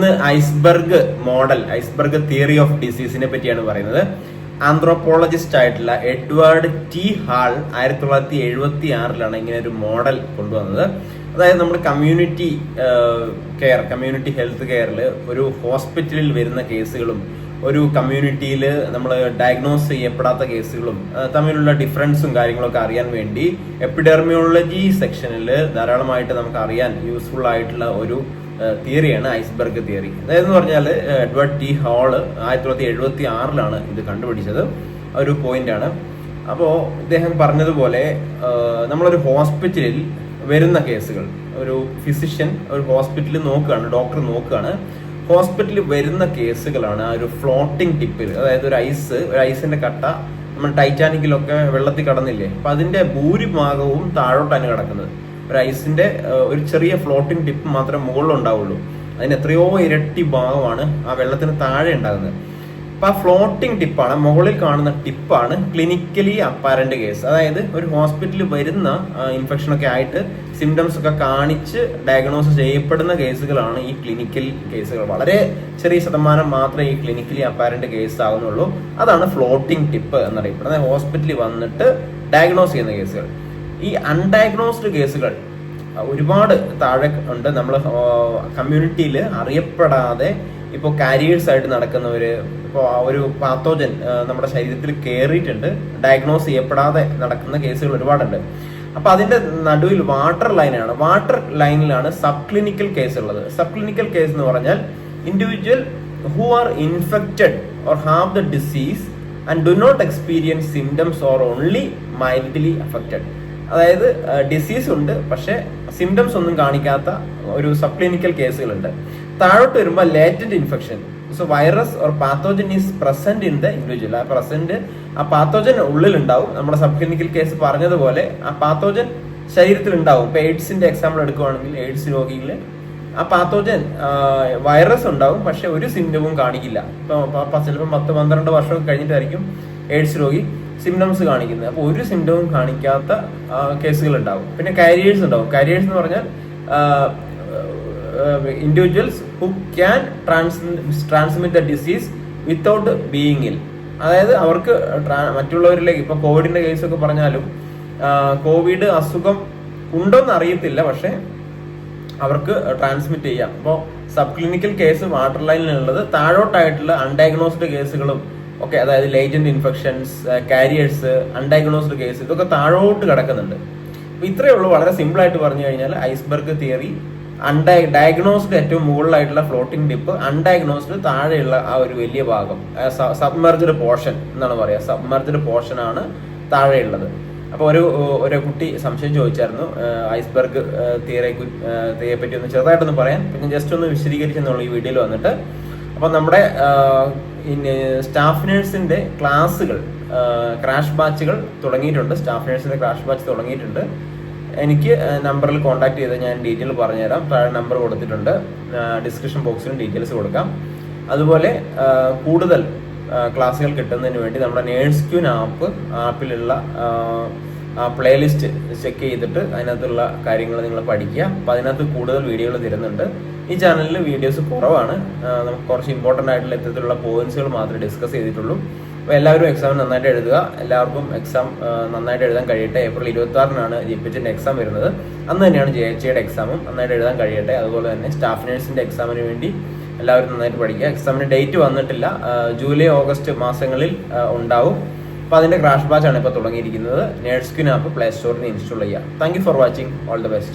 ഇന്ന് iceberg model, iceberg theory of ഡിസീസിനെ പറ്റിയാണ് പറയുന്നത്. ആന്ത്രോപോളജിസ്റ്റ് ആയിട്ടുള്ള എഡ്വേർഡ് ടി ഹാൾ 1976 ഇങ്ങനെ ഒരു മോഡൽ കൊണ്ടുവന്നത്. അതായത് നമ്മുടെ കമ്മ്യൂണിറ്റി ഹെൽത്ത് കെയറിൽ ഒരു ഹോസ്പിറ്റലിൽ വരുന്ന കേസുകളും ഒരു കമ്മ്യൂണിറ്റിയിൽ നമ്മൾ ഡയഗ്നോസ് ചെയ്യപ്പെടാത്ത കേസുകളും തമ്മിലുള്ള ഡിഫറൻസും കാര്യങ്ങളൊക്കെ അറിയാൻ വേണ്ടി എപ്പിഡെർമിയോളജി സെക്ഷനിൽ ധാരാളമായിട്ട് നമുക്ക് അറിയാൻ യൂസ്ഫുൾ ആയിട്ടുള്ള ഒരു തിയറിയാണ് ഐസ്ബർഗ് തിയറി. അതായത് പറഞ്ഞാൽ എഡ്വേർഡ് ടി ഹാള് 1976 ഇത് കണ്ടുപിടിച്ചത് ഒരു പോയിന്റാണ്. അപ്പോൾ ഇദ്ദേഹം പറഞ്ഞതുപോലെ നമ്മളൊരു ഹോസ്പിറ്റലിൽ വരുന്ന കേസുകൾ, ഒരു ഫിസിഷ്യൻ ഒരു ഹോസ്പിറ്റലിൽ നോക്കുകയാണ്, ഡോക്ടർ നോക്കുകയാണ്, ഹോസ്പിറ്റലിൽ വരുന്ന കേസുകളാണ് ആ ഒരു ഫ്ലോട്ടിംഗ് ടിപ്പിൽ, അതായത് ഒരു ഐസിന്റെ കട്ട നമ്മൾ ടൈറ്റാനിക്കിലൊക്കെ വെള്ളത്തിൽ കടന്നില്ലേ, അപ്പൊ അതിന്റെ ഭൂരിഭാഗവും താഴോട്ടാണ് കിടക്കുന്നത്. ഒരു ഐസിന്റെ ഒരു ചെറിയ ഫ്ലോട്ടിംഗ് ടിപ്പ് മാത്രമേ മുകളിലുണ്ടാവുള്ളൂ. അതിന് എത്രയോ ഇരട്ടി ഭാഗമാണ് ആ വെള്ളത്തിന് താഴെ ഉണ്ടാകുന്നത്. അപ്പൊ ആ ഫ്ലോട്ടിംഗ് ടിപ്പാണ്, മുകളിൽ കാണുന്ന ടിപ്പാണ് ക്ലിനിക്കലി അപ്പാരന്റ് കേസ്. അതായത് ഒരു ഹോസ്പിറ്റലിൽ വരുന്ന ഇൻഫെക്ഷൻ ഒക്കെ ആയിട്ട് സിംറ്റംസ് ഒക്കെ കാണിച്ച് ഡയഗ്നോസ് ചെയ്യപ്പെടുന്ന കേസുകളാണ് ഈ ക്ലിനിക്കൽ കേസുകൾ. വളരെ ചെറിയ ശതമാനം മാത്രമേ ഈ ക്ലിനിക്കലി അപ്പാരന്റ് കേസ് ആകുന്നുള്ളൂ. അതാണ് ഫ്ലോട്ടിംഗ് ടിപ്പ് എന്നറിയപ്പെടുന്നത്. ഹോസ്പിറ്റലിൽ വന്നിട്ട് ഡയഗ്നോസ് ചെയ്യുന്ന കേസുകൾ. ഈ അൺഡയഗ്നോസ്ഡ് കേസുകൾ ഒരുപാട് താഴെ ഉണ്ട്. നമ്മൾ കമ്മ്യൂണിറ്റിയിൽ അറിയപ്പെടാതെ ഇപ്പോൾ കാരിയേഴ്സ് ആയിട്ട് നടക്കുന്നവര്, ഇപ്പോൾ ഒരു പാത്തോജൻ നമ്മുടെ ശരീരത്തിൽ കയറിയിട്ടുണ്ട്, ഡയഗ്നോസ് ചെയ്യപ്പെടാതെ നടക്കുന്ന കേസുകൾ ഒരുപാടുണ്ട്. അപ്പൊ അതിന്റെ നടുവിൽ വാട്ടർ ലൈനിലാണ് സബ് ക്ലിനിക്കൽ കേസ് ഉള്ളത്. സബ് ക്ലിനിക്കൽ കേസ് എന്ന് പറഞ്ഞാൽ individual who are infected or have the disease and do not experience symptoms or only mildly affected. അതായത് ഡിസീസ് ഉണ്ട് പക്ഷെ സിംറ്റംസ് ഒന്നും കാണിക്കാത്ത ഒരു സബ് ക്ലിനിക്കൽ കേസുകളുണ്ട്. താഴോട്ട് വരുമ്പോൾ latent infection, so virus or pathogen is present in the individual. ആ പാത്തോജൻ ഉള്ളിലുണ്ടാവും. നമ്മുടെ സബ് ക്ലിനിക്കൽ കേസ് പറഞ്ഞതുപോലെ ആ പാത്തോജൻ ശരീരത്തിൽ ഉണ്ടാവും. ഇപ്പൊ എയ്ഡ്സിന്റെ എക്സാമ്പിൾ എടുക്കുവാണെങ്കിൽ എയ്ഡ്സ് രോഗിയിൽ ആ പാത്തോജൻ വൈറസ് ഉണ്ടാവും പക്ഷെ ഒരു സിംറ്റവും കാണിക്കില്ല. ഇപ്പൊ ചിലപ്പോൾ 10-12 വർഷം കഴിഞ്ഞിട്ടായിരിക്കും എയ്ഡ്സ് രോഗി സിംറ്റംസ് കാണിക്കുന്നത്. അപ്പോൾ ഒരു സിംറ്റവും കാണിക്കാത്ത കേസുകൾ ഉണ്ടാവും. പിന്നെ കാരിയേഴ്സ് ഉണ്ടാവും. കാരിയേഴ്സ് എന്ന് പറഞ്ഞാൽ individuals who can transmit the disease without being ഇൽ. അതായത് അവർക്ക് മറ്റുള്ളവരിലേക്ക്, ഇപ്പൊ കോവിഡിന്റെ കേസൊക്കെ പറഞ്ഞാലും കോവിഡ് അസുഖം ഉണ്ടോന്ന് അറിയത്തില്ല പക്ഷെ അവർക്ക് ട്രാൻസ്മിറ്റ് ചെയ്യാം. അപ്പോൾ സബ് ക്ലിനിക്കൽ കേസ് വാട്ടർ ലൈനിലുള്ളത്. താഴോട്ടായിട്ടുള്ള അൺഡയഗ്നോസ്ഡ് കേസുകളും ഒക്കെ, അതായത് latent infections, carriers, undiagnosed case, ഇതൊക്കെ താഴോട്ട് കിടക്കുന്നുണ്ട്. അപ്പൊ ഇത്രയേ ഉള്ളൂ. വളരെ സിമ്പിൾ ആയിട്ട് പറഞ്ഞു കഴിഞ്ഞാൽ ഐസ്ബർഗ് തിയറി, ഡയഗ്നോസ്ഡ് ഏറ്റവും മുകളിലായിട്ടുള്ള ഫ്ലോട്ടിംഗ് ടിപ്പ്, അൺഡയഗ്നോസ്ഡ് താഴെയുള്ള ആ ഒരു വലിയ ഭാഗം, സബ്മർജ്ഡ് പോർഷൻ എന്നാണ് പറയുക. സബ്മർജ്ഡ് പോർഷൻ ആണ് താഴെയുള്ളത്. അപ്പോൾ ഒരു കുട്ടി സംശയം ചോദിച്ചായിരുന്നു ഐസ്ബർഗ് തിയറിയെ പറ്റി ഒന്ന് ചെറുതായിട്ടൊന്ന് പറയാൻ. പിന്നെ ജസ്റ്റ് ഒന്ന് വിശദീകരിച്ചെന്നുള്ള ഈ വീഡിയോയിൽ വന്നിട്ട്. അപ്പൊ നമ്മുടെ സ്റ്റാഫ് നഴ്സിന്റെ ക്ലാസ്സുകൾ, ക്രാഷ് ബാച്ചുകൾ തുടങ്ങിയിട്ടുണ്ട്. സ്റ്റാഫ് നഴ്സിന്റെ ക്രാഷ് ബാച്ച് തുടങ്ങിയിട്ടുണ്ട്. എനിക്ക് നമ്പറിൽ കോൺടാക്ട് ചെയ്ത് ഞാൻ ഡീറ്റെയിൽ പറഞ്ഞുതരാം. താഴെ നമ്പർ കൊടുത്തിട്ടുണ്ട്, ഡിസ്ക്രിപ്ഷൻ ബോക്സിലും ഡീറ്റെയിൽസ് കൊടുക്കാം. അതുപോലെ കൂടുതൽ ക്ലാസ്സുകൾ കിട്ടുന്നതിന് വേണ്ടി നമ്മുടെ നേഴ്സ് ക്യൂൻ ആപ്പിലുള്ള പ്ലേലിസ്റ്റ് ചെക്ക് ചെയ്തിട്ട് അതിനകത്തുള്ള കാര്യങ്ങൾ നിങ്ങൾ പഠിക്കുക. അപ്പം അതിനകത്ത് കൂടുതൽ വീഡിയോകൾ തരുന്നുണ്ട്. ഈ ചാനലിൽ വീഡിയോസ് കുറവാണ്. നമുക്ക് കുറച്ച് ഇമ്പോർട്ടൻ്റ് ആയിട്ടുള്ള ഇത്തരത്തിലുള്ള പോയിന്റ്സുകൾ മാത്രമേ ഡിസ്കസ് ചെയ്തിട്ടുള്ളൂ. അപ്പോൾ എല്ലാവരും എക്സാം നന്നായിട്ട് എഴുതുക. എല്ലാവർക്കും എക്സാം നന്നായിട്ട് എഴുതാൻ കഴിയട്ടെ. ഏപ്രിൽ 26 ജിപിച്ചിന്റെ എക്സാം വരുന്നത്. അന്ന് തന്നെയാണ് JHAയുടെ എക്സാമും. നന്നായിട്ട് എഴുതാൻ കഴിയട്ടെ. അതുപോലെ തന്നെ സ്റ്റാഫ് നഴ്സിന്റെ എക്സാമിന് വേണ്ടി എല്ലാവരും നന്നായിട്ട് പഠിക്കുക. എക്സാമിന് ഡേറ്റ് വന്നിട്ടില്ല, ജൂലൈ ഓഗസ്റ്റ് മാസങ്ങളിൽ ഉണ്ടാവും. അപ്പോൾ അതിന്റെ ക്രാഷ് ബാച്ച് ആണ് ഇപ്പോൾ തുടങ്ങിയിരിക്കുന്നത്. നേഴ്സ് ക്യൂൻ ആപ്പ് പ്ലേ സ്റ്റോറിൽ നിന്ന് ഇൻസ്റ്റാൾ ചെയ്യുക. Thank you for watching. All the best.